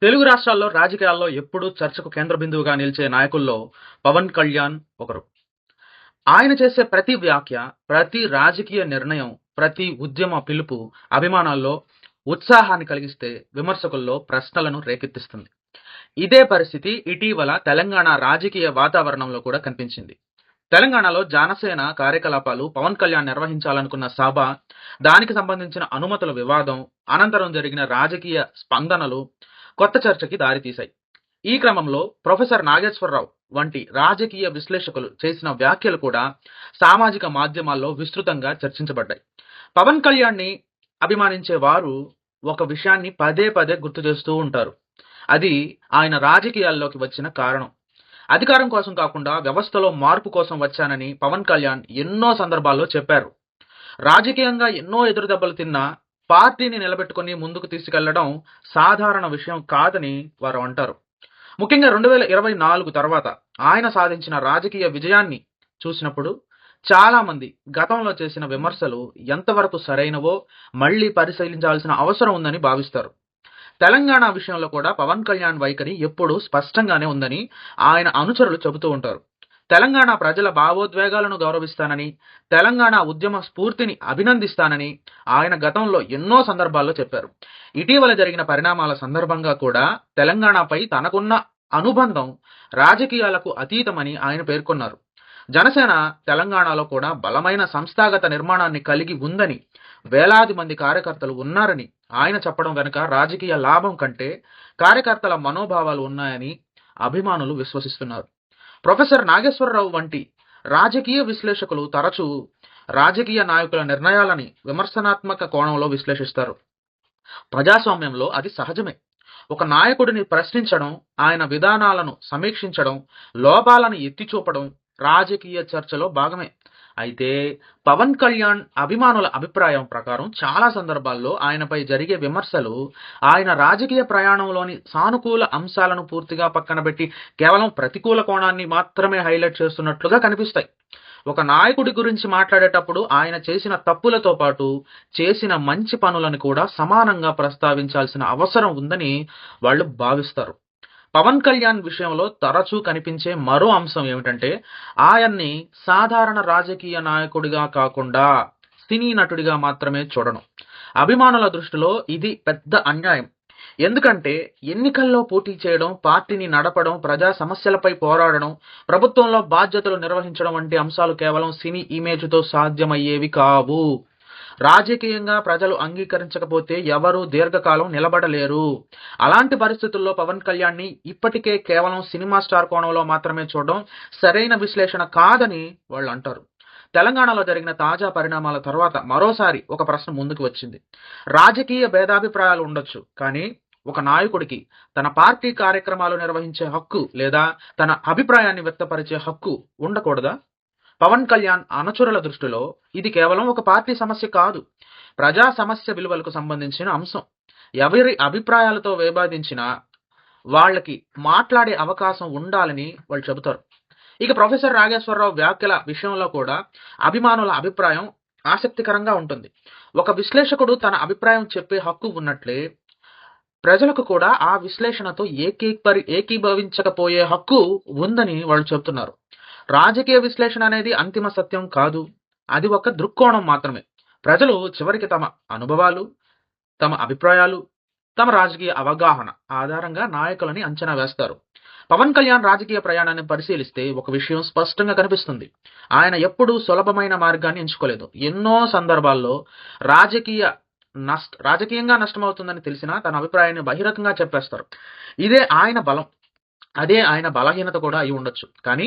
తెలుగు రాష్ట్రాల్లో రాజకీయాల్లో ఎప్పుడూ చర్చకు కేంద్ర బిందువుగా నిలిచే నాయకుల్లో పవన్ కళ్యాణ్ ఒకరు. ఆయన చేసే ప్రతి వ్యాఖ్య, ప్రతి రాజకీయ నిర్ణయం, ప్రతి ఉద్యమ పిలుపు అభిమానాల్లో ఉత్సాహాన్ని కలిగిస్తే విమర్శకుల్లో ప్రశ్నలను రేకెత్తిస్తుంది. ఇదే పరిస్థితి ఇటీవల తెలంగాణ రాజకీయ వాతావరణంలో కూడా కనిపించింది. తెలంగాణలో జనసేన కార్యకలాపాలు, పవన్ కళ్యాణ్ నిర్వహించాలనుకున్న సభ, దానికి సంబంధించిన అనుమతుల వివాదం, అనంతరం జరిగిన రాజకీయ స్పందనలు కొత్త చర్చకి దారితీశాయి. ఈ క్రమంలో ప్రొఫెసర్ నాగేశ్వరరావు వంటి రాజకీయ విశ్లేషకులు చేసిన వ్యాఖ్యలు కూడా సామాజిక మాధ్యమాల్లో విస్తృతంగా చర్చించబడ్డాయి. పవన్ కళ్యాణ్ని అభిమానించే వారు ఒక విషయాన్ని పదే పదే గుర్తు చేస్తూ ఉంటారు. అది ఆయన రాజకీయాల్లోకి వచ్చిన కారణం. అధికారం కోసం కాకుండా వ్యవస్థలో మార్పు కోసం వచ్చానని పవన్ కళ్యాణ్ ఎన్నో సందర్భాల్లో చెప్పారు. రాజకీయంగా ఎన్నో ఎదురుదెబ్బలు తిన్నా పార్టీని నిలబెట్టుకుని ముందుకు తీసుకెళ్లడం సాధారణ విషయం కాదని వారు అంటారు. ముఖ్యంగా 2024 తర్వాత ఆయన సాధించిన రాజకీయ విజయాన్ని చూసినప్పుడు చాలా మంది గతంలో చేసిన విమర్శలు ఎంతవరకు సరైనవో మళ్ళీ పరిశీలించాల్సిన అవసరం ఉందని భావిస్తారు. తెలంగాణ విషయంలో కూడా పవన్ కళ్యాణ్ వైఖరి ఎప్పుడూ స్పష్టంగానే ఉందని ఆయన అనుచరులు చెబుతూ ఉంటారు. తెలంగాణ ప్రజల భావోద్వేగాలను గౌరవిస్తానని, తెలంగాణ ఉద్యమ స్ఫూర్తిని అభినందిస్తానని ఆయన గతంలో ఎన్నో సందర్భాల్లో చెప్పారు. ఇటీవల జరిగిన పరిణామాల సందర్భంగా కూడా తెలంగాణపై తనకున్న అనుబంధం రాజకీయాలకు అతీతమని ఆయన పేర్కొన్నారు. జనసేన తెలంగాణలో కూడా బలమైన సంస్థాగత నిర్మాణాన్ని కలిగి ఉందని, వేలాది మంది కార్యకర్తలు ఉన్నారని ఆయన చెప్పడం వెనుక రాజకీయ లాభం కంటే కార్యకర్తల మనోభావాలు ఉన్నాయని అభిమానులు విశ్వసిస్తున్నారు. ప్రొఫెసర్ నాగేశ్వరరావు వంటి రాజకీయ విశ్లేషకులు తరచూ రాజకీయ నాయకుల నిర్ణయాలని విమర్శనాత్మక కోణంలో విశ్లేషిస్తారు. ప్రజాస్వామ్యంలో అది సహజమే. ఒక నాయకుడిని ప్రశ్నించడం, ఆయన విధానాలను సమీక్షించడం, లోపాలను ఎత్తిచూపడం రాజకీయ చర్చలో భాగమే. అయితే పవన్ కళ్యాణ్ అభిమానుల అభిప్రాయం ప్రకారం చాలా సందర్భాల్లో ఆయనపై జరిగే విమర్శలు ఆయన రాజకీయ ప్రయాణంలోని సానుకూల అంశాలను పూర్తిగా పక్కనబెట్టి కేవలం ప్రతికూల కోణాన్ని మాత్రమే హైలైట్ చేస్తున్నట్లుగా కనిపిస్తాయి. ఒక నాయకుడి గురించి మాట్లాడేటప్పుడు ఆయన చేసిన తప్పులతో పాటు చేసిన మంచి పనులను కూడా సమానంగా ప్రస్తావించాల్సిన అవసరం ఉందని వాళ్ళు భావిస్తారు. పవన్ కళ్యాణ్ విషయంలో తరచూ కనిపించే మరో అంశం ఏమిటంటే ఆయన్ని సాధారణ రాజకీయ నాయకుడిగా కాకుండా సినీ నటుడిగా మాత్రమే చూడడం. అభిమానుల దృష్టిలో ఇది పెద్ద అన్యాయం. ఎందుకంటే ఎన్నికల్లో పోటీ చేయడం, పార్టీని నడపడం, ప్రజా సమస్యలపై పోరాడడం, ప్రభుత్వంలో బాధ్యతలు నిర్వహించడం వంటి అంశాలు కేవలం సినీ ఇమేజ్తో సాధ్యమయ్యేవి కావు. రాజకీయంగా ప్రజలు అంగీకరించకపోతే ఎవరూ దీర్ఘకాలం నిలబడలేరు. అలాంటి పరిస్థితుల్లో పవన్ కళ్యాణ్ని ఇప్పటికే కేవలం సినిమా స్టార్ కోణంలో మాత్రమే చూడడం సరైన విశ్లేషణ కాదని వాళ్ళు అంటారు. తెలంగాణలో జరిగిన తాజా పరిణామాల తర్వాత మరోసారి ఒక ప్రశ్న ముందుకు వచ్చింది. రాజకీయ భేదాభిప్రాయాలు ఉండొచ్చు, కానీ ఒక నాయకుడికి తన పార్టీ కార్యక్రమాలు నిర్వహించే హక్కు లేదా తన అభిప్రాయాన్ని వ్యక్తపరిచే హక్కు ఉండకూడదా? పవన్ కళ్యాణ్ అనుచరుల దృష్టిలో ఇది కేవలం ఒక పార్టీ సమస్య కాదు, ప్రజా సమస్య విలువలకు సంబంధించిన అంశం. ఎవరి అభిప్రాయాలతో విభేదించినా వాళ్ళకి మాట్లాడే అవకాశం ఉండాలని వాళ్ళు చెబుతారు. ఇక ప్రొఫెసర్ నాగేశ్వరరావు వ్యాఖ్యల విషయంలో కూడా అభిమానుల అభిప్రాయం ఆసక్తికరంగా ఉంటుంది. ఒక విశ్లేషకుడు తన అభిప్రాయం చెప్పే హక్కు ఉన్నట్లే ప్రజలకు కూడా ఆ విశ్లేషణతో ఏకీభవించకపోయే హక్కు ఉందని వాళ్ళు చెబుతున్నారు. రాజకీయ విశ్లేషణ అనేది అంతిమ సత్యం కాదు, అది ఒక దృక్కోణం మాత్రమే. ప్రజలు చివరికి తమ అనుభవాలు, తమ అభిప్రాయాలు, తమ రాజకీయ అవగాహన ఆధారంగా నాయకులని అంచనా వేస్తారు. పవన్ కళ్యాణ్ రాజకీయ ప్రయాణాన్ని పరిశీలిస్తే ఒక విషయం స్పష్టంగా కనిపిస్తుంది. ఆయన ఎప్పుడూ సులభమైన మార్గాన్ని ఎంచుకోలేదు. ఎన్నో సందర్భాల్లో రాజకీయంగా నష్టమవుతుందని తెలిసినా తన అభిప్రాయాన్ని బహిరంగంగా చెప్పేస్తారు. ఇదే ఆయన బలం, అదే ఆయన బలహీనత కూడా అయి ఉండొచ్చు. కానీ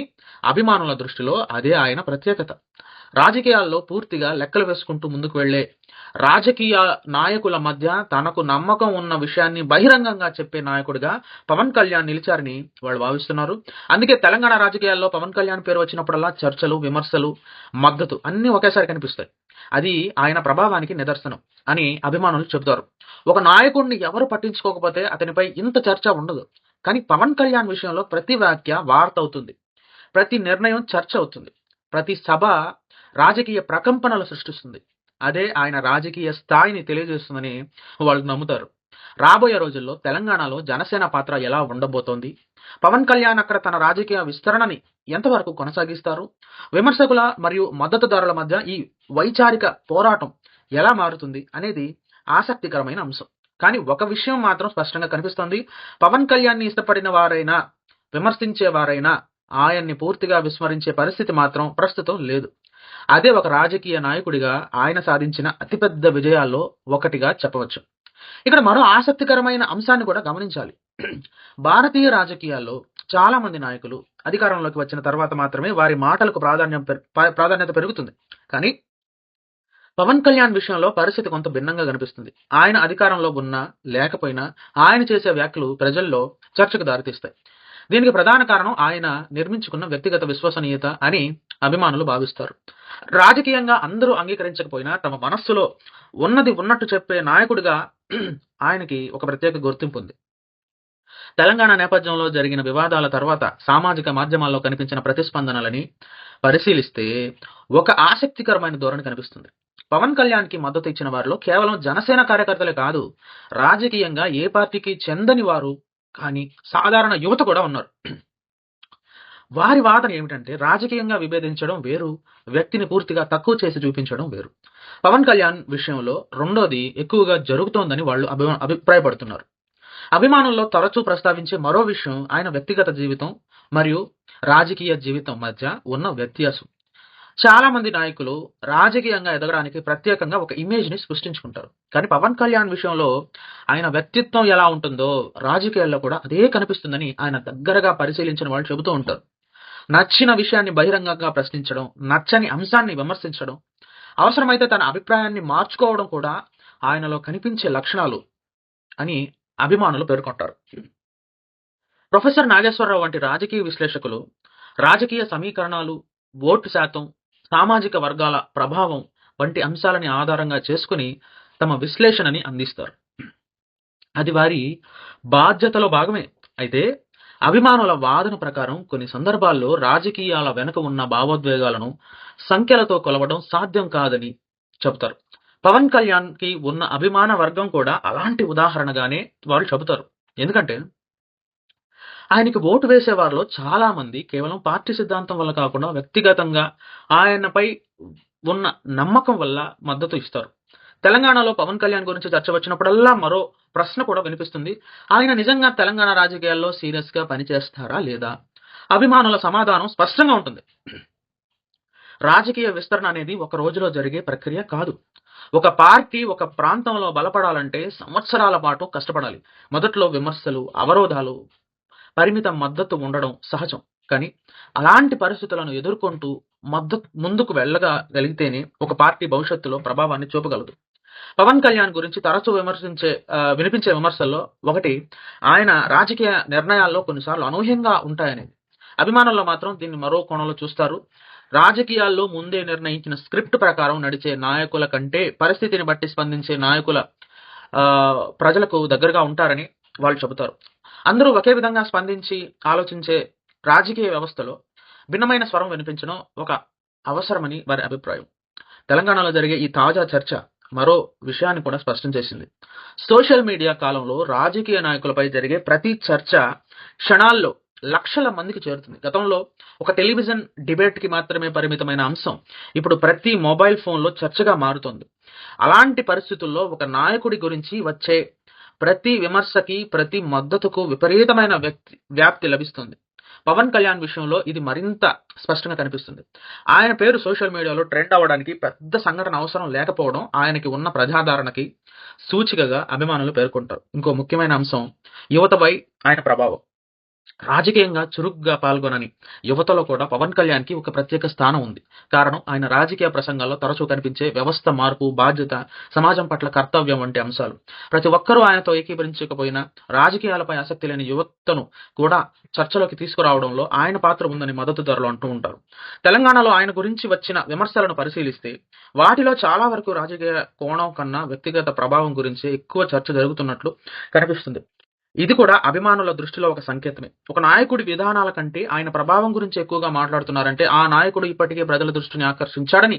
అభిమానుల దృష్టిలో అదే ఆయన ప్రత్యేకత. రాజకీయాల్లో పూర్తిగా లెక్కలు వేసుకుంటూ ముందుకు వెళ్లే రాజకీయ నాయకుల మధ్య తనకు నమ్మకం ఉన్న విషయాన్ని బహిరంగంగా చెప్పే నాయకుడిగా పవన్ కళ్యాణ్ నిలిచారని వాళ్ళు భావిస్తున్నారు. అందుకే తెలంగాణ రాజకీయాల్లో పవన్ కళ్యాణ్ పేరు వచ్చినప్పుడల్లా చర్చలు, విమర్శలు, మద్దతు అన్నీ ఒకేసారి కనిపిస్తాయి. అది ఆయన ప్రభావానికి నిదర్శనం అని అభిమానులు చెబుతారు. ఒక నాయకుడిని ఎవరు పట్టించుకోకపోతే అతనిపై ఇంత చర్చ ఉండదు. కానీ పవన్ కళ్యాణ్ విషయంలో ప్రతి వ్యాఖ్య వార్త అవుతుంది, ప్రతి నిర్ణయం చర్చ అవుతుంది, ప్రతి సభ రాజకీయ ప్రకంపనలు సృష్టిస్తుంది. అదే ఆయన రాజకీయ స్థాయిని తెలియజేస్తుందని వాళ్ళు నమ్ముతారు. రాబోయే రోజుల్లో తెలంగాణలో జనసేన పాత్ర ఎలా ఉండబోతోంది? పవన్ కళ్యాణ్ అక్కడ తన రాజకీయ విస్తరణని ఎంతవరకు కొనసాగిస్తారు? విమర్శకుల మరియు మద్దతుదారుల మధ్య ఈ వైచారిక పోరాటం ఎలా మారుతుంది అనేది ఆసక్తికరమైన అంశం. కానీ ఒక విషయం మాత్రం స్పష్టంగా కనిపిస్తోంది. పవన్ కళ్యాణ్‌ని ఇష్టపడిన వారైనా, విమర్శించేవారైనా ఆయన్ని పూర్తిగా విస్మరించే పరిస్థితి మాత్రం ప్రస్తుతం లేదు. అదే ఒక రాజకీయ నాయకుడిగా ఆయన సాధించిన అతిపెద్ద విజయాల్లో ఒకటిగా చెప్పవచ్చు. ఇక్కడ మరో ఆసక్తికరమైన అంశాన్ని కూడా గమనించాలి. భారతీయ రాజకీయాల్లో చాలా మంది నాయకులు అధికారంలోకి వచ్చిన తర్వాత మాత్రమే వారి మాటలకు ప్రాధాన్యత పెరుగుతుంది. కానీ పవన్ కళ్యాణ్ విషయంలో పరిస్థితి కొంత భిన్నంగా కనిపిస్తుంది. ఆయన అధికారంలో ఉన్నా, లేకపోయినా ఆయన చేసే వ్యాఖ్యలు ప్రజల్లో చర్చకు దారితీస్తాయి. దీనికి ప్రధాన కారణం ఆయన నిర్మించుకున్న వ్యక్తిగత విశ్వసనీయత అని అభిమానులు భావిస్తారు. రాజకీయంగా అందరూ అంగీకరించకపోయినా తమ మనస్సులో ఉన్నది ఉన్నట్టు చెప్పే నాయకుడిగా ఆయనకి ఒక ప్రత్యేక గుర్తింపు ఉంది. తెలంగాణ నేపథ్యంలో జరిగిన వివాదాల తర్వాత సామాజిక మాధ్యమాల్లో కనిపించిన ప్రతిస్పందనలని పరిశీలిస్తే ఒక ఆసక్తికరమైన ధోరణి కనిపిస్తుంది. పవన్ కళ్యాణ్‌కి మద్దతు ఇచ్చిన వారిలో కేవలం జనసేన కార్యకర్తలే కాదు, రాజకీయంగా ఏ పార్టీకి చెందని వారు కానీ సాధారణ యువత కూడా ఉన్నారు. వారి వాదన ఏమిటంటే రాజకీయంగా విభేదించడం వేరు, వ్యక్తిని పూర్తిగా తక్కువ చేసి చూపించడం వేరు. పవన్ కళ్యాణ్ విషయంలో రెండోది ఎక్కువగా జరుగుతోందని వాళ్ళు అభిప్రాయపడుతున్నారు. అభిమానుల్లో తరచూ ప్రస్తావించే మరో విషయం ఆయన వ్యక్తిగత జీవితం మరియు రాజకీయ జీవితం మధ్య ఉన్న వ్యత్యాసం. చాలా మంది నాయకులు రాజకీయంగా ఎదగడానికి ప్రత్యేకంగా ఒక ఇమేజ్‌ని సృష్టించుకుంటారు. కానీ పవన్ కళ్యాణ్ విషయంలో ఆయన వ్యక్తిత్వం ఎలా ఉంటుందో రాజకీయాల్లో కూడా అదే కనిపిస్తుందని ఆయన దగ్గరగా పరిశీలించిన వాళ్ళు చెబుతూ ఉంటారు. నచ్చిన విషయాన్ని బహిరంగంగా ప్రశ్నించడం, నచ్చని అంశాన్ని విమర్శించడం, అవసరమైతే తన అభిప్రాయాన్ని మార్చుకోవడం కూడా ఆయనలో కనిపించే లక్షణాలు అని అభిమానులు పేర్కొంటారు. ప్రొఫెసర్ నాగేశ్వరరావు వంటి రాజకీయ విశ్లేషకులు రాజకీయ సమీకరణాలు, ఓటు శాతం, సామాజిక వర్గాల ప్రభావం వంటి అంశాలని ఆధారంగా చేసుకుని తమ విశ్లేషణని అందిస్తారు. అది వారి బాధ్యతలో భాగమే. అయితే అభిమానుల వాదన ప్రకారం కొన్ని సందర్భాల్లో రాజకీయాల వెనుక ఉన్న భావోద్వేగాలను సంఖ్యలతో కొలవడం సాధ్యం కాదని చెబుతారు. పవన్ కళ్యాణ్‌కి ఉన్న అభిమాన వర్గం కూడా అలాంటి ఉదాహరణగానే వాళ్ళు చెబుతారు. ఎందుకంటే ఆయనకి ఓటు వేసే వారిలో చాలా మంది కేవలం పార్టీ సిద్ధాంతం వల్ల కాకుండా వ్యక్తిగతంగా ఆయనపై ఉన్న నమ్మకం వల్ల మద్దతు ఇస్తారు. తెలంగాణలో పవన్ కళ్యాణ్ గురించి చర్చ వచ్చినప్పుడల్లా మరో ప్రశ్న కూడా వినిపిస్తుంది. ఆయన నిజంగా తెలంగాణ రాజకీయాల్లో సీరియస్‌గా పనిచేస్తారా లేదా? అభిమానుల సమాధానం స్పష్టంగా ఉంటుంది. రాజకీయ విస్తరణ అనేది ఒక రోజులో జరిగే ప్రక్రియ కాదు. ఒక పార్టీ ఒక ప్రాంతంలో బలపడాలంటే సంవత్సరాల పాటు కష్టపడాలి. మొదట్లో విమర్శలు, అవరోధాలు, పరిమిత మద్దతు ఉండడం సహజం. కానీ అలాంటి పరిస్థితులను ఎదుర్కొంటూ ముందుకు వెళ్ళగలిగితేనే ఒక పార్టీ భవిష్యత్తులో ప్రభావాన్ని చూపగలదు. పవన్ కళ్యాణ్ గురించి తరచూ వినిపించే విమర్శల్లో ఒకటి ఆయన రాజకీయ నిర్ణయాల్లో కొన్నిసార్లు అనూహ్యంగా ఉంటాయనేది. అభిమానుల్లో మాత్రం దీన్ని మరో కోణంలో చూస్తారు. రాజకీయాల్లో ముందే నిర్ణయించిన స్క్రిప్ట్ ప్రకారం నడిచే నాయకుల కంటే పరిస్థితిని బట్టి స్పందించే నాయకుల ప్రజలకు దగ్గరగా ఉంటారని వాళ్ళు చెబుతారు. అందరూ ఒకే విధంగా స్పందించి ఆలోచించే రాజకీయ వ్యవస్థలో భిన్నమైన స్వరం వినిపించడం ఒక అవసరమని వారి అభిప్రాయం. తెలంగాణలో జరిగే ఈ తాజా చర్చ మరో విషయాన్ని కూడా స్పష్టం చేసింది. సోషల్ మీడియా కాలంలో రాజకీయ నాయకులపై జరిగే ప్రతి చర్చ క్షణాల్లో లక్షల మందికి చేరుతుంది. గతంలో ఒక టెలివిజన్ డిబేట్‌కి మాత్రమే పరిమితమైన అంశం ఇప్పుడు ప్రతి మొబైల్ ఫోన్‌లో చర్చగా మారుతోంది. అలాంటి పరిస్థితుల్లో ఒక నాయకుడి గురించి వచ్చే ప్రతి విమర్శకి, ప్రతి మద్దతుకు విపరీతమైన వ్యాప్తి లభిస్తుంది. పవన్ కళ్యాణ్ విషయంలో ఇది మరింత స్పష్టంగా కనిపిస్తుంది. ఆయన పేరు సోషల్ మీడియాలో ట్రెండ్ అవ్వడానికి పెద్ద సంఘటన అవసరం లేకపోవడం ఆయనకి ఉన్న ప్రజాదరణకి సూచికగా అభిమానులు పేర్కొంటారు. ఇంకో ముఖ్యమైన అంశం యువతపై ఆయన ప్రభావం. రాజకీయంగా చురుగ్గా పాల్గొనని యువతలో కూడా పవన్ కళ్యాణ్‌కి ఒక ప్రత్యేక స్థానం ఉంది. కారణం ఆయన రాజకీయ ప్రసంగాల్లో తరచూ కనిపించే వ్యవస్థ మార్పు, బాధ్యత, సమాజం పట్ల కర్తవ్యం వంటి అంశాలు. ప్రతి ఒక్కరూ ఆయనతో ఏకీభవించకపోయినా రాజకీయాలపై ఆసక్తి లేని యువతను కూడా చర్చలోకి తీసుకురావడంలో ఆయన పాత్ర ఉందని మద్దతుదారులు అంటూ ఉంటారు. తెలంగాణలో ఆయన గురించి వచ్చిన విమర్శలను పరిశీలిస్తే వాటిలో చాలా వరకు రాజకీయ కోణం కన్నా వ్యక్తిగత ప్రభావం గురించే ఎక్కువ చర్చ జరుగుతున్నట్లు కనిపిస్తుంది. ఇది కూడా అభిమానుల దృష్టిలో ఒక సంకేతమే. ఒక నాయకుడి విధానాల కంటే ఆయన ప్రభావం గురించి ఎక్కువగా మాట్లాడుతున్నారంటే ఆ నాయకుడు ఇప్పటికే ప్రజల దృష్టిని ఆకర్షించాడని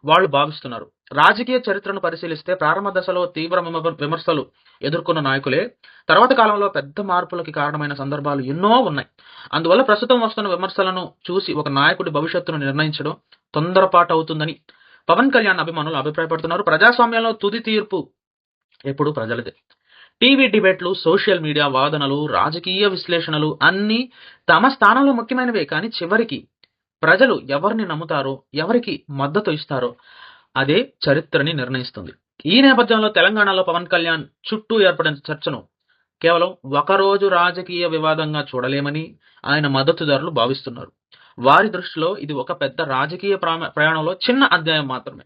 వాళ్ళు భావిస్తున్నారు. రాజకీయ చరిత్రను పరిశీలిస్తే ప్రారంభ దశలో తీవ్ర విమర్శలు ఎదుర్కొన్న నాయకులే తర్వాత కాలంలో పెద్ద మార్పులకి కారణమైన సందర్భాలు ఎన్నో ఉన్నాయి. అందువల్ల ప్రస్తుతం వస్తున్న విమర్శలను చూసి ఒక నాయకుడి భవిష్యత్తును నిర్ణయించడం తొందరపాటు అవుతుందని పవన్ కళ్యాణ్ అభిమానులు అభిప్రాయపడుతున్నారు. ప్రజాస్వామ్యంలో తుది తీర్పు ఎప్పుడు ప్రజలదే. టీవీ డిబేట్లు, సోషల్ మీడియా వాదనలు, రాజకీయ విశ్లేషణలు అన్నీ తమ స్థానంలో ముఖ్యమైనవే. కానీ చివరికి ప్రజలు ఎవరిని నమ్ముతారో, ఎవరికి మద్దతు ఇస్తారో అదే చరిత్రని నిర్ణయిస్తుంది. ఈ నేపథ్యంలో తెలంగాణలో పవన్ కళ్యాణ్ చుట్టూ ఏర్పడిన చర్చను కేవలం ఒకరోజు రాజకీయ వివాదంగా చూడలేమని ఆయన మద్దతుదారులు భావిస్తున్నారు. వారి దృష్టిలో ఇది ఒక పెద్ద రాజకీయ ప్రయాణంలో చిన్న అధ్యాయం మాత్రమే.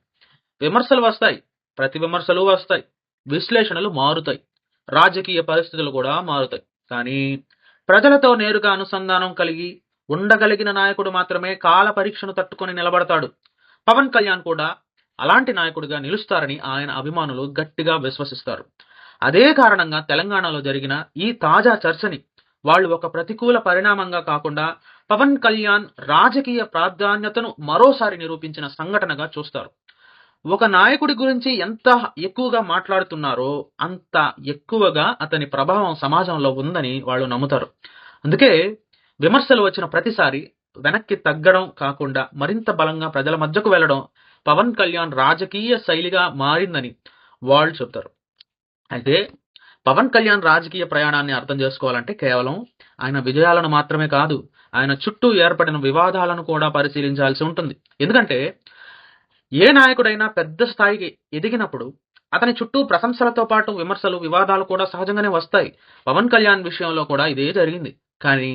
విమర్శలు వస్తాయి, ప్రతి విమర్శలు వస్తాయి, విశ్లేషణలు మారుతాయి, రాజకీయ పరిస్థితులు కూడా మారుతాయి. కానీ ప్రజలతో నేరుగా అనుసంధానం కలిగి ఉండగలిగిన నాయకుడు మాత్రమే కాల పరీక్షను తట్టుకొని నిలబడతాడు. పవన్ కళ్యాణ్ కూడా అలాంటి నాయకుడిగా నిలుస్తారని ఆయన అభిమానులు గట్టిగా విశ్వసిస్తారు. అదే కారణంగా తెలంగాణలో జరిగిన ఈ తాజా చర్చని వాళ్ళు ఒక ప్రతికూల పరిణామంగా కాకుండా పవన్ కళ్యాణ్ రాజకీయ ప్రాధాన్యతను మరోసారి నిరూపించిన సంఘటనగా చూస్తారు. ఒక నాయకుడి గురించి ఎంత ఎక్కువగా మాట్లాడుతున్నారో అంత ఎక్కువగా అతని ప్రభావం సమాజంలో ఉందని వాళ్ళు నమ్ముతారు. అందుకే విమర్శలు వచ్చిన ప్రతిసారి వెనక్కి తగ్గడం కాకుండా మరింత బలంగా ప్రజల మధ్యకు వెళ్ళడం పవన్ కళ్యాణ్ రాజకీయ శైలిగా మారిందని వాళ్ళు చెప్తారు. అయితే పవన్ కళ్యాణ్ రాజకీయ ప్రయాణాన్ని అర్థం చేసుకోవాలంటే కేవలం ఆయన విజయాలను మాత్రమే కాదు, ఆయన చుట్టూ ఏర్పడిన వివాదాలను కూడా పరిశీలించాల్సి ఉంటుంది. ఎందుకంటే ఏ నాయకుడైనా పెద్ద స్థాయికి ఎదిగినప్పుడు అతని చుట్టూ ప్రశంసలతో పాటు విమర్శలు, వివాదాలు కూడా సహజంగానే వస్తాయి. పవన్ కళ్యాణ్ విషయంలో కూడా ఇదే జరిగింది. కానీ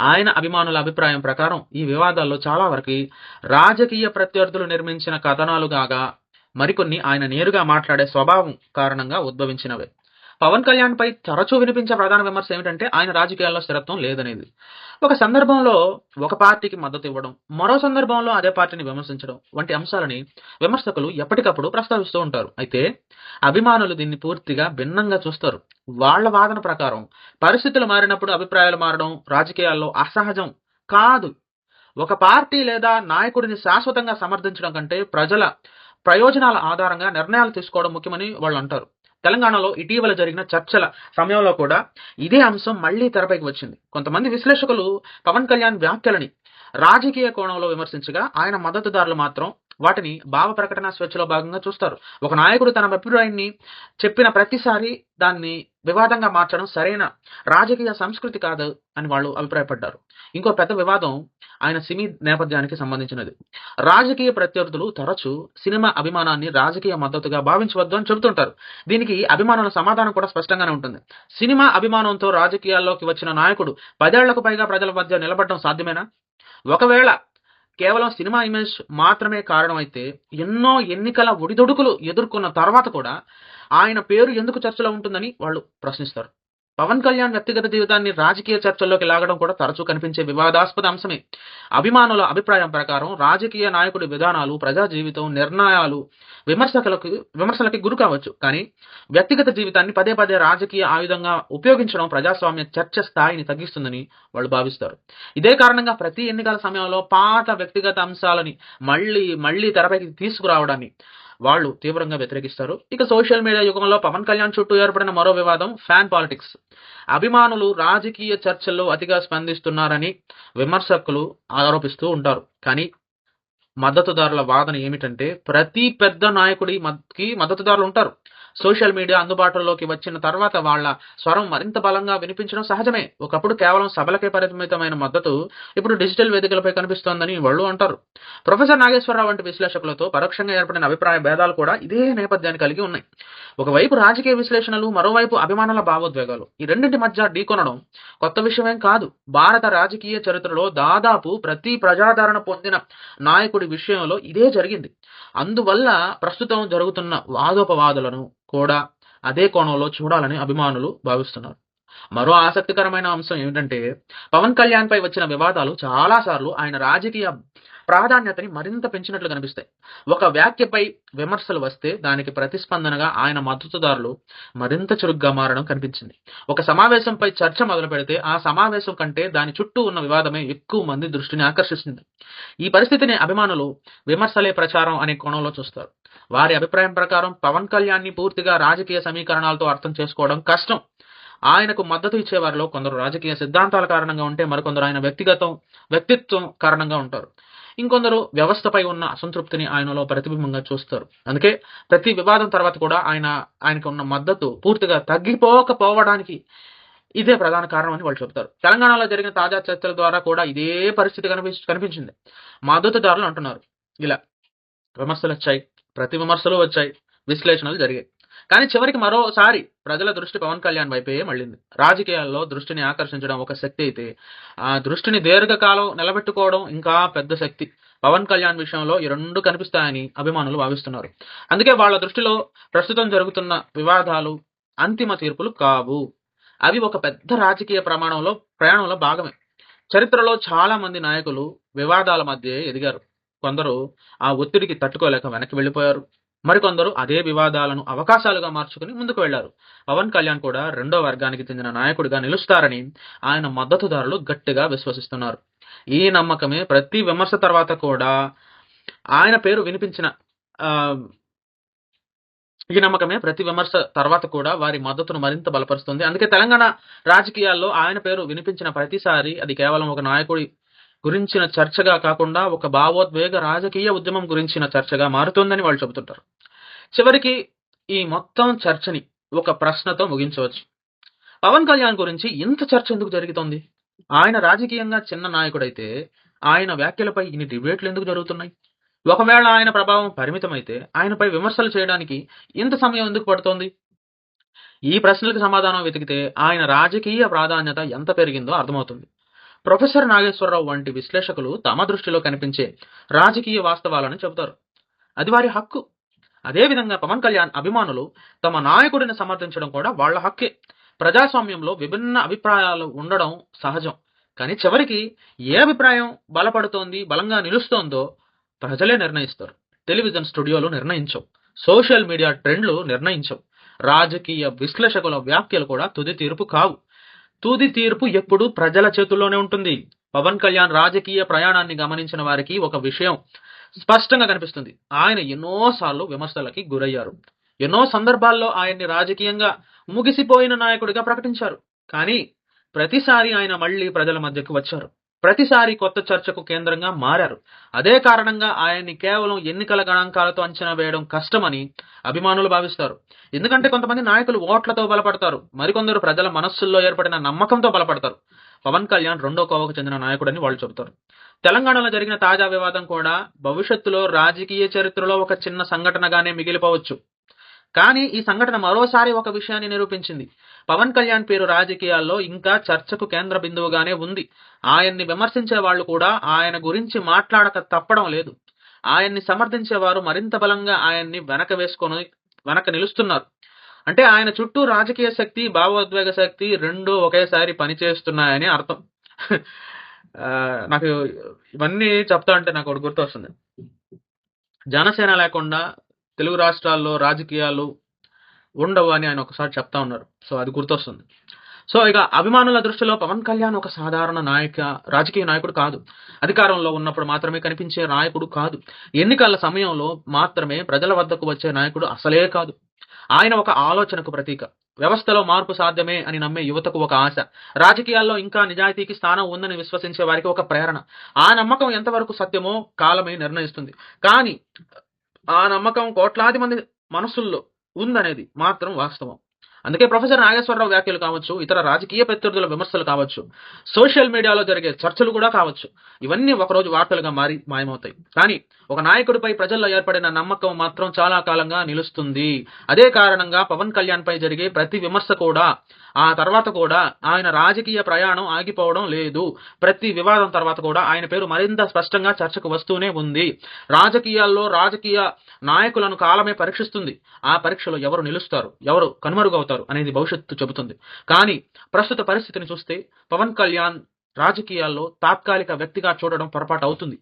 ఆయన అభిమానుల అభిప్రాయం ప్రకారం ఈ వివాదాల్లో చాలా వరకు రాజకీయ ప్రత్యర్థులు నిర్మించిన కథనాలుగాగా మరికొన్ని ఆయన నేరుగా మాట్లాడే స్వభావం కారణంగా ఉద్భవించినవే. పవన్ కళ్యాణ్ పై తరచూ వినిపించే ప్రధాన విమర్శ ఏమిటంటే ఆయన రాజకీయాల్లో స్థిరత్వం లేదనేది. ఒక సందర్భంలో ఒక పార్టీకి మద్దతు ఇవ్వడం, మరో సందర్భంలో అదే పార్టీని విమర్శించడం వంటి అంశాలని విమర్శకులు ఎప్పటికప్పుడు ప్రస్తావిస్తూ ఉంటారు. అయితే అభిమానులు దీన్ని పూర్తిగా భిన్నంగా చూస్తారు. వాళ్ళ వాదన ప్రకారం పరిస్థితులు మారినప్పుడు అభిప్రాయాలు మారడం రాజకీయాల్లో అసహజం కాదు. ఒక పార్టీ లేదా నాయకుడిని శాశ్వతంగా సమర్థించడం కంటే ప్రజల ప్రయోజనాల ఆధారంగా నిర్ణయాలు తీసుకోవడం ముఖ్యమని వాళ్ళు అంటారు. తెలంగాణలో ఇటీవల జరిగిన చర్చల సమయంలో కూడా ఇదే అంశం మళ్లీ తెరపైకి వచ్చింది. కొంతమంది విశ్లేషకులు పవన్ కళ్యాణ్ వ్యాఖ్యలని రాజకీయ కోణంలో విమర్శించగా ఆయన మద్దతుదారులు మాత్రం వాటిని భావ ప్రకటన స్వేచ్ఛలో భాగంగా చూస్తారు. ఒక నాయకుడు తన అభిప్రాయాన్ని చెప్పిన ప్రతిసారి దాన్ని వివాదంగా మార్చడం సరైన రాజకీయ సంస్కృతి కాదు అని వాళ్ళు అభిప్రాయపడ్డారు. ఇంకో పెద్ద వివాదం ఆయన సినీ నేపథ్యానికి సంబంధించినది. రాజకీయ ప్రత్యర్థులు తరచూ సినిమా అభిమానాన్ని రాజకీయ మద్దతుగా భావించవద్దు అని చెబుతుంటారు. దీనికి అభిమానుల సమాధానం కూడా స్పష్టంగానే ఉంటుంది. సినిమా అభిమానంతో రాజకీయాల్లోకి వచ్చిన నాయకుడు 10 ఏళ్లకు పైగా ప్రజల మధ్య నిలబడడం సాధ్యమేనా? ఒకవేళ కేవలం సినిమా ఇమేజ్ మాత్రమే కారణమైతే ఎన్నో ఎన్నికల ఒడిదొడుకులు ఎదుర్కొన్న తర్వాత కూడా ఆయన పేరు ఎందుకు చర్చలో ఉంటుందని వాళ్ళు ప్రశ్నిస్తారు. పవన్ కళ్యాణ్ వ్యక్తిగత జీవితాన్ని రాజకీయ చర్చల్లోకి లాగడం కూడా తరచూ కనిపించే వివాదాస్పద అంశమే. అభిమానుల అభిప్రాయం ప్రకారం రాజకీయ నాయకుడి విధానాలు, ప్రజా జీవితం, నిర్ణయాలు విమర్శలకి గురి కావచ్చు. కానీ వ్యక్తిగత జీవితాన్ని పదే పదే రాజకీయ ఆయుధంగా ఉపయోగించడం ప్రజాస్వామ్య చర్చ స్థాయిని తగ్గిస్తుందని వాళ్ళు భావిస్తారు. ఇదే కారణంగా ప్రతి ఎన్నికల సమయంలో పాత వ్యక్తిగత అంశాలని మళ్లీ తెరపైకి తీసుకురావడాన్ని వాళ్ళు తీవ్రంగా వ్యతిరేకిస్తారు. ఇక సోషల్ మీడియా యుగంలో పవన్ కళ్యాణ్ చుట్టూ ఏర్పడిన మరో వివాదం ఫ్యాన్ పాలిటిక్స్. అభిమానులు రాజకీయ చర్చల్లో అతిగా స్పందిస్తున్నారని విమర్శకులు ఆరోపిస్తూ ఉంటారు. కానీ మద్దతుదారుల వాదన ఏమిటంటే ప్రతి పెద్ద నాయకుడికి మద్దతుదారులు ఉంటారు. సోషల్ మీడియా అందుబాటులోకి వచ్చిన తర్వాత వాళ్ళ స్వరం మరింత బలంగా వినిపించడం సహజమే. ఒకప్పుడు కేవలం సభలకే పరిమితమైన మద్దతు ఇప్పుడు డిజిటల్ వేదికలపై కనిపిస్తోందని వాళ్ళు అంటారు. ప్రొఫెసర్ నాగేశ్వరరావు వంటి విశ్లేషకులతో పరోక్షంగా ఏర్పడిన అభిప్రాయ భేదాలు కూడా ఇదే నేపథ్యాన్ని కలిగి ఉన్నాయి. ఒకవైపు రాజకీయ విశ్లేషణలు, మరోవైపు అభిమానుల భావోద్వేగాలు. ఈ రెండింటి మధ్య ఢీకొనడం కొత్త విషయమేం కాదు. భారత రాజకీయ చరిత్రలో దాదాపు ప్రతి ప్రజాదరణ పొందిన నాయకుడి విషయంలో ఇదే జరిగింది. అందువల్ల ప్రస్తుతం జరుగుతున్న వాదోపవాదులను కూడా అదే కోణంలో చూడాలని అభిమానులు భావిస్తున్నారు. మరో ఆసక్తికరమైన అంశం ఏమిటంటే పవన్ కళ్యాణ్ పై వచ్చిన వివాదాలు చాలాసార్లు ఆయన రాజకీయ ప్రాధాన్యతని మరింత పెంచినట్లు కనిపిస్తాయి. ఒక వ్యాఖ్యపై విమర్శలు వస్తే దానికి ప్రతిస్పందనగా ఆయన మద్దతుదారులు మరింత చురుగ్గా మారడం కనిపించింది. ఒక సమావేశంపై చర్చ మొదలుపెడితే ఆ సమావేశం కంటే దాని చుట్టూ ఉన్న వివాదమే ఎక్కువ మంది దృష్టిని ఆకర్షిస్తుంది. ఈ పరిస్థితిని అభిమానులు విమర్శలే ప్రచారం అనే కోణంలో చూస్తారు. వారి అభిప్రాయం ప్రకారం పవన్ కళ్యాణ్‌ని పూర్తిగా రాజకీయ సమీకరణాలతో అర్థం చేసుకోవడం కష్టం. ఆయనకు మద్దతు ఇచ్చేవారిలో కొందరు రాజకీయ సిద్ధాంతాల కారణంగా ఉంటే, మరికొందరు ఆయన వ్యక్తిత్వం కారణంగా ఉంటారు. ఇంకొందరు వ్యవస్థపై ఉన్న అసంతృప్తిని ఆయనలో ప్రతిబింబంగా చూస్తారు. అందుకే ప్రతి వివాదం తర్వాత కూడా ఆయనకు ఉన్న మద్దతు పూర్తిగా తగ్గిపోకపోవడానికి ఇదే ప్రధాన కారణం అని వాళ్ళు చెప్తారు. తెలంగాణలో జరిగిన తాజా చర్చల ద్వారా కూడా ఇదే పరిస్థితి కనిపించింది. మద్దతుదారులు అంటున్నారు ఇలా విమర్శలొచ్చాయి, ప్రతి విమర్శలు వచ్చాయి, విశ్లేషణలు జరిగాయి. కానీ చివరికి మరోసారి ప్రజల దృష్టి పవన్ కళ్యాణ్ వైపే మళ్ళింది. రాజకీయాల్లో దృష్టిని ఆకర్షించడం ఒక శక్తి అయితే, ఆ దృష్టిని దీర్ఘకాలం నిలబెట్టుకోవడం ఇంకా పెద్ద శక్తి. పవన్ కళ్యాణ్ విషయంలో ఈ రెండు కనిపిస్తాయని అభిమానులు భావిస్తున్నారు. అందుకే వాళ్ళ దృష్టిలో ప్రస్తుతం జరుగుతున్న వివాదాలు అంతిమ తీర్పులు కావు. అవి ఒక పెద్ద రాజకీయ ప్రయాణంలో భాగమే. చరిత్రలో చాలా మంది నాయకులు వివాదాల మధ్య ఎదిగారు. కొందరు ఆ ఒత్తిడికి తట్టుకోలేక వెనక్కి వెళ్ళిపోయారు. మరికొందరు అదే వివాదాలను అవకాశాలుగా మార్చుకుని ముందుకు వెళ్లారు. పవన్ కళ్యాణ్ కూడా రెండో వర్గానికి చెందిన నాయకుడిగా నిలుస్తారని ఆయన మద్దతుదారులు గట్టిగా విశ్వసిస్తున్నారు. ఈ నమ్మకమే ప్రతి విమర్శ తర్వాత కూడా ఆయన పేరు వినిపించిన వారి మద్దతును మరింత బలపరుస్తుంది. అందుకే తెలంగాణ రాజకీయాల్లో ఆయన పేరు వినిపించిన ప్రతిసారి అది కేవలం ఒక నాయకుడి గురించిన చర్చగా కాకుండా ఒక భావోద్వేగ రాజకీయ ఉద్యమం గురించిన చర్చగా మారుతుందని వాళ్ళు చెబుతుంటారు. చివరికి ఈ మొత్తం చర్చని ఒక ప్రశ్నతో ముగించవచ్చు. పవన్ కళ్యాణ్ గురించి ఇంత చర్చ ఎందుకు జరుగుతోంది? ఆయన రాజకీయంగా చిన్న నాయకుడైతే ఆయన వ్యాఖ్యలపై ఇన్ని డిబేట్లు ఎందుకు జరుగుతున్నాయి? ఒకవేళ ఆయన ప్రభావం పరిమితమైతే ఆయనపై విమర్శలు చేయడానికి ఇంత సమయం ఎందుకు పడుతోంది? ఈ ప్రశ్నలకు సమాధానం వెతికితే ఆయన రాజకీయ ప్రాధాన్యత ఎంత పెరిగిందో అర్థమవుతుంది. ప్రొఫెసర్ నాగేశ్వరరావు వంటి విశ్లేషకులు తమ దృష్టిలో కనిపించే రాజకీయ వాస్తవాలను చెబుతారు. అది వారి హక్కు. అదేవిధంగా పవన్ కళ్యాణ్ అభిమానులు తమ నాయకుడిని సమర్థించడం కూడా వాళ్ళ హక్కే. ప్రజాస్వామ్యంలో విభిన్న అభిప్రాయాలు ఉండడం సహజం. కానీ చివరికి ఏ అభిప్రాయం బలంగా నిలుస్తోందో ప్రజలే నిర్ణయిస్తారు. టెలివిజన్ స్టూడియోలు నిర్ణయించవు, సోషల్ మీడియా ట్రెండ్లు నిర్ణయించవు, రాజకీయ విశ్లేషకుల వ్యాఖ్యలు కూడా తుది తీర్పు కావు. తుది తీర్పు ఎప్పుడూ ప్రజల చేతుల్లోనే ఉంటుంది. పవన్ కళ్యాణ్ రాజకీయ ప్రయాణాన్ని గమనించిన వారికి ఒక విషయం స్పష్టంగా కనిపిస్తుంది. ఆయన ఎన్నోసార్లు విమర్శలకి గురయ్యారు. ఎన్నో సందర్భాల్లో ఆయన్ని రాజకీయంగా ముగిసిపోయిన నాయకుడిగా ప్రకటించారు. కానీ ప్రతిసారి ఆయన మళ్లీ ప్రజల మధ్యకు వచ్చారు. ప్రతిసారి కొత్త చర్చకు కేంద్రంగా మారారు. అదే కారణంగా ఆయన్ని కేవలం ఎన్నికల గణాంకాలతో అంచనా వేయడం కష్టమని అభిమానులు భావిస్తారు. ఎందుకంటే కొంతమంది నాయకులు ఓట్లతో బలపడతారు, మరికొందరు ప్రజల మనస్సుల్లో ఏర్పడిన నమ్మకంతో బలపడతారు. పవన్ కళ్యాణ్ రెండో కోవకు చెందిన నాయకుడని వాళ్ళు చెబుతారు. తెలంగాణలో జరిగిన తాజా వివాదం కూడా భవిష్యత్తులో రాజకీయ చరిత్రలో ఒక చిన్న సంఘటనగానే మిగిలిపోవచ్చు. కానీ ఈ సంఘటన మరోసారి ఒక విషయాన్ని నిరూపించింది. పవన్ కళ్యాణ్ పేరు రాజకీయాల్లో ఇంకా చర్చకు కేంద్ర బిందువుగానే ఉంది. ఆయన్ని విమర్శించే వాళ్ళు కూడా ఆయన గురించి మాట్లాడక తప్పడం లేదు. ఆయన్ని సమర్థించేవారు మరింత బలంగా ఆయన్ని వెనక నిలుస్తున్నారు. అంటే ఆయన చుట్టూ రాజకీయ శక్తి, భావోద్వేగ శక్తి రెండూ ఒకేసారి పనిచేస్తున్నాయని అర్థం. నాకు ఇవన్నీ చెప్తా ఉంటే నాకు ఒకటి గుర్తొస్తుంది. జనసేన లేకుండా తెలుగు రాష్ట్రాల్లో రాజకీయాలు ఉండవు అని ఆయన ఒకసారి చెప్తా ఉన్నారు. సో అది గుర్తొస్తుంది. సో ఇక అభిమానుల దృష్టిలో పవన్ కళ్యాణ్ ఒక సాధారణ రాజకీయ నాయకుడు కాదు. అధికారంలో ఉన్నప్పుడు మాత్రమే కనిపించే నాయకుడు కాదు. ఎన్నికల సమయంలో మాత్రమే ప్రజల వద్దకు వచ్చే నాయకుడు అసలే కాదు. ఆయన ఒక ఆలోచనకు ప్రతీక. వ్యవస్థలో మార్పు సాధ్యమే అని నమ్మే యువతకు ఒక ఆశ. రాజకీయాల్లో ఇంకా నిజాయితీకి స్థానం ఉందని విశ్వసించే వారికి ఒక ప్రేరణ. ఆ నమ్మకం ఎంతవరకు సత్యమో కాలమే నిర్ణయిస్తుంది. కానీ ఆ నమ్మకం కోట్లాది మంది మనసుల్లో ఉందనేది మాత్రం వాస్తవం. అందుకే ప్రొఫెసర్ నాగేశ్వరరావు వ్యాఖ్యలు కావచ్చు, ఇతర రాజకీయ ప్రత్యర్థుల విమర్శలు కావచ్చు, సోషల్ మీడియాలో జరిగే చర్చలు కూడా కావచ్చు, ఇవన్నీ ఒకరోజు వార్తలుగా మారి మాయమవుతాయి. కానీ ఒక నాయకుడిపై ప్రజల్లో ఏర్పడిన నమ్మకం మాత్రం చాలా కాలంగా నిలుస్తుంది. అదే కారణంగా పవన్ కళ్యాణ్ పై జరిగే ప్రతి విమర్శ కూడా, ఆ తర్వాత కూడా ఆయన రాజకీయ ప్రయాణం ఆగిపోవడం లేదు. ప్రతి వివాదం తర్వాత కూడా ఆయన పేరు మరింత స్పష్టంగా చర్చకు వస్తూనే ఉంది. రాజకీయాల్లో రాజకీయ నాయకులను కాలమే పరీక్షిస్తుంది. ఆ పరీక్షలో ఎవరు నిలుస్తారు, ఎవరు కనుమరుగవుతారు అనేది భవిష్యత్తు చెబుతుంది. కానీ ప్రస్తుత పరిస్థితిని చూస్తే పవన్ కళ్యాణ్ రాజకీయాల్లో తాత్కాలిక వ్యక్తిగా చూడడం పొరపాటు అవుతుంది.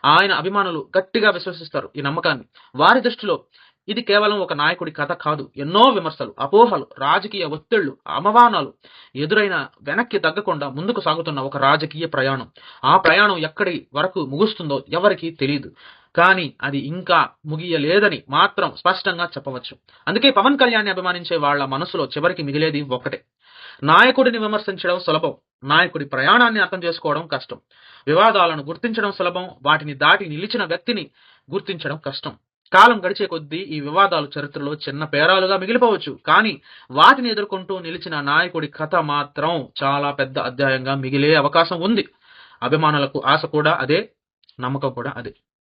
ఆయన అభిమానులు గట్టిగా విశ్వసిస్తారు ఈ నమ్మకాన్ని. వారి దృష్టిలో ఇది కేవలం ఒక నాయకుడి కథ కాదు. ఎన్నో విమర్శలు, అపోహలు, రాజకీయ ఒత్తిళ్లు, అవమానాలు ఎదురైనా వెనక్కి తగ్గకుండా ముందుకు సాగుతున్న ఒక రాజకీయ ప్రయాణం. ఆ ప్రయాణం ఎక్కడి వరకు ముగుస్తుందో ఎవరికీ తెలియదు. కానీ అది ఇంకా ముగియలేదని మాత్రం స్పష్టంగా చెప్పవచ్చు. అందుకే పవన్ కళ్యాణ్‌ని అభిమానించే వాళ్ళ మనసులో చివరికి మిగిలేది ఒక్కటే. నాయకుడిని విమర్శించడం సులభం. నాయకుడి ప్రయాణాన్ని అర్థం చేసుకోవడం కష్టం. వివాదాలను గుర్తించడం సులభం. వాటిని దాటి నిలిచిన వ్యక్తిని గుర్తించడం కష్టం. కాలం గడిచే కొద్దీ ఈ వివాదాలు చరిత్రలో చిన్న పేరాలుగా మిగిలిపోవచ్చు. కానీ వాటిని ఎదుర్కొంటూ నిలిచిన నాయకుడి కథ మాత్రం చాలా పెద్ద అధ్యాయంగా మిగిలే అవకాశం ఉంది. అభిమానులకు ఆశ కూడా అదే, నమ్మకం కూడా అదే.